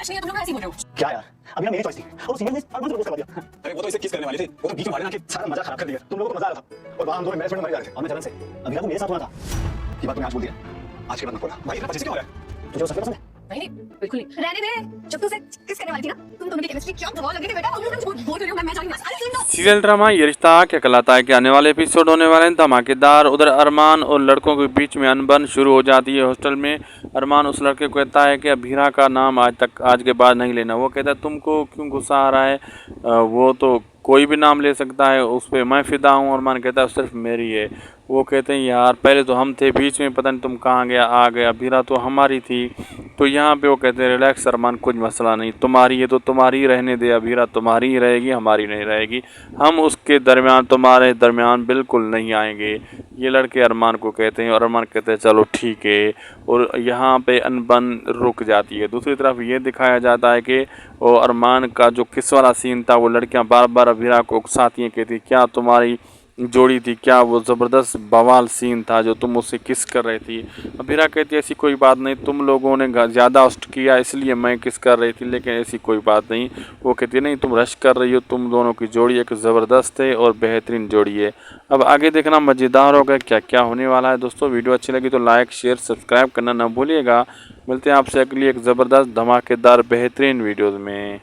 Match नहीं है, तुम लोग ऐसे ही बोल रहे हो। क्या यार, अभी ना मेरी चॉइस थी और सीनियर ने अर्बन से प्रपोज करवा दिया। अरे वो तो इसे किस करने वाले थे, वो तो बीच में मारे ना कि सारा मजा खराब कर दिया। तुम लोगों को मजा आ रहा था और वहां हम दोनों मैच में मर जा रहे थे और मैं जलन से अभी को मेरे साथ हुआ था। ये बात तूने आज बोल दिया, आज के बाद मत बोलना भाई। इतना पच्चीस क्यों हो रहा है? तुझे वो सच में पसंद है? नहीं बिल्कुल नहीं। रहने दे, जब तू उसे किस करने वाली थी ना, तुम दोनों की केमिस्ट्री क्या बवाल लगी थी बेटा। तुम लोग बोल रहे हो मैं जाऊंगी बस। अरे सुन लो, सीरियल ड्रामा ये रिश्ता क्या कहलाता है के आने वाले एपिसोड होने वाले हैं धमाकेदार। उधर अरमान और लड़कों के बीच में अनबन शुरू हो जाती है हॉस्टल में। अरमान उस लड़के को कहता है कि अभीरा का नाम आज के बाद नहीं लेना। वो कहता है तुमको क्यों गुस्सा आ रहा है, वो तो कोई भी नाम ले सकता है, उस पर मैं फिदा हूँ। अरमान कहता है सिर्फ मेरी है। वो कहते हैं यार पहले तो हम थे, बीच में पता नहीं तुम कहाँ गया आ गया, अभीरा तो हमारी थी। तो यहाँ पे वो कहते हैं रिलैक्स अरमान, कुछ मसला नहीं, तुम्हारी है तो तुम्हारी ही रहने दे, अभीरा तुम्हारी ही रहेगी, हमारी नहीं रहेगी। हम उसके दरमियान तुम्हारे दरमियान बिल्कुल नहीं आएंगे, ये लड़के अरमान को कहते हैं। और अरमान कहते हैं चलो ठीक है। और यहाँ पे अनबन रुक जाती है। दूसरी तरफ ये दिखाया जाता है कि वो अरमान का जो किस वाला सीन था, वो लड़कियाँ बार बार अभीरा को उकसाती हैं, कहती क्या तुम्हारी जोड़ी थी, क्या वो ज़बरदस्त बवाल सीन था जो तुम उससे किस कर रही थी। अभीरा कहती है ऐसी कोई बात नहीं, तुम लोगों ने ज़्यादा होस्ट किया इसलिए मैं किस कर रही थी, लेकिन ऐसी कोई बात नहीं। वो कहती है नहीं तुम रश कर रही हो, तुम दोनों की जोड़ी एक ज़बरदस्त है और बेहतरीन जोड़ी है। अब आगे देखना मज़ेदार होगा क्या क्या होने वाला है। दोस्तों वीडियो अच्छी लगी तो लाइक शेयर सब्सक्राइब करना ना भूलिएगा। मिलते हैं आपसे अगली एक ज़बरदस्त धमाकेदार बेहतरीन वीडियोज़ में।